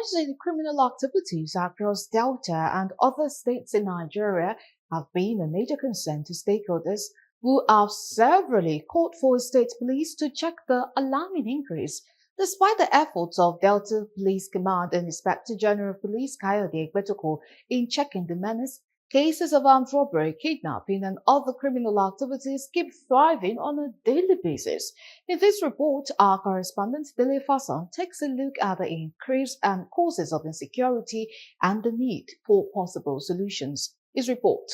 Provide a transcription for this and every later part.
rising criminal activities across Delta and other states in Nigeria have been a major concern to stakeholders who have severally called for state police to check the alarming increase. Despite the efforts of Delta Police Command and Inspector General of Police Kayode Egbetoko in checking the menace, cases of armed robbery, kidnapping, and other criminal activities keep thriving on a daily basis. In this report, our correspondent Dele Fasan takes a look at the increase and causes of insecurity and the need for possible solutions. His report.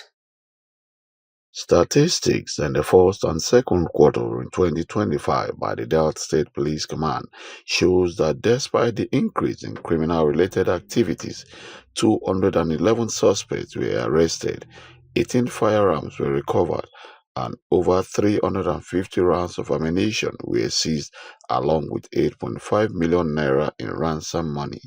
Statistics in the first and second quarter in 2025 by the Delta State Police Command shows that despite the increase in criminal-related activities, 211 suspects were arrested, 18 firearms were recovered, and over 350 rounds of ammunition were seized, along with 8.5 million naira in ransom money.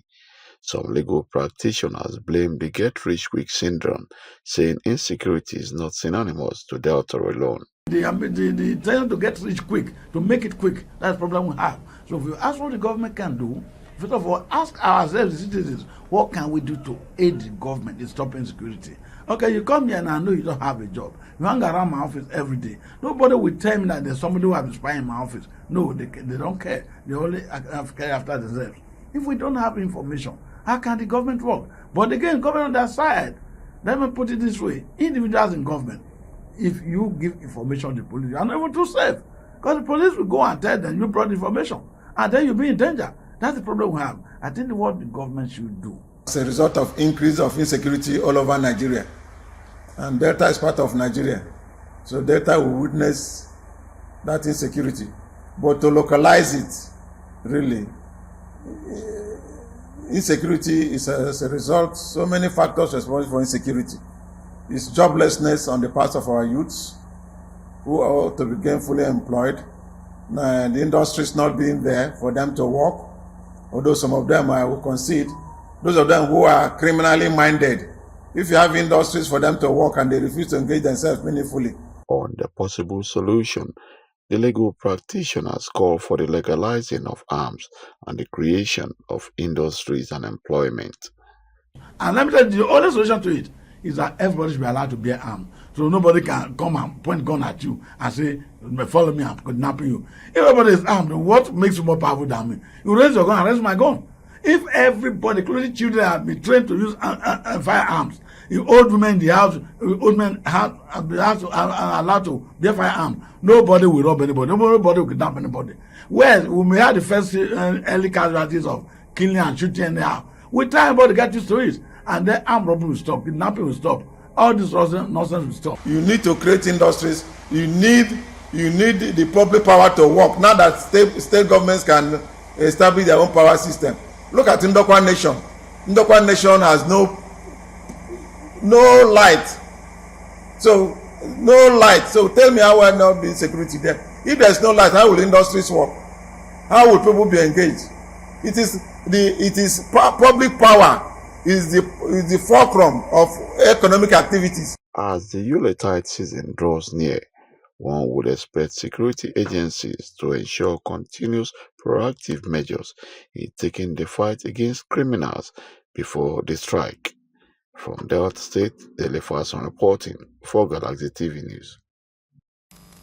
Some legal practitioners blame the get-rich-quick syndrome, saying insecurity is not synonymous to Delta alone. The trying to get rich quick, to make it quick, that's the problem we have. So if you ask what the government can do, first of all, ask ourselves, citizens, what can we do to aid the government in stopping insecurity? Okay, you come here and I know you don't have a job. You hang around my office every day. Nobody will tell me that there's somebody who has been spying in my office. No, they don't care. They only care after themselves. If we don't have information, how can the government work? But again, government on that side, let me put it this way, individuals in government, if you give information to the police, you are not able to save. Because the police will go and tell them you brought information, and then you'll be in danger. That's the problem we have. I think what the government should do. As a result of increase of insecurity all over Nigeria, and Delta is part of Nigeria, so Delta will witness that insecurity. But to localize it, really, insecurity is as a result, so many factors responsible for insecurity. It's joblessness on the part of our youths who are to be gainfully employed, and the industries not being there for them to work, although some of them I will concede, those of them who are criminally minded, if you have industries for them to work and they refuse to engage themselves meaningfully. On the possible solution, the legal practitioners call for the legalizing of arms and the creation of industries and employment. And let me tell you, the only solution to it is that everybody should be allowed to bear arms. So nobody can come and point gun at you and say, follow me, I'm kidnapping you. If everybody is armed, what makes you more powerful than me? You raise your gun and raise my gun. If everybody, including children, have been trained to use firearms, the old women in the house, old men are allowed to bear firearms, nobody will rob anybody, nobody will kidnap anybody. Whereas we may have the first early casualties of killing and shooting anyhow. With time, everybody get used to it, and then armed robbery will stop, kidnapping will stop, all this nonsense will stop. You need to create industries. You need the public power to work. Now that state governments can establish their own power system. Look at Ndokwa Nation. Ndokwa Nation has no light. So no light. So tell me, how will not be security there? If there's no light, how will industries work? How will people be engaged? It is public power is the fulcrum of economic activities. As the Yuletide season draws near, one would expect security agencies to ensure continuous proactive measures in taking the fight against criminals before they strike. From Delta State, Dele Fasan reporting for Galaxy TV News.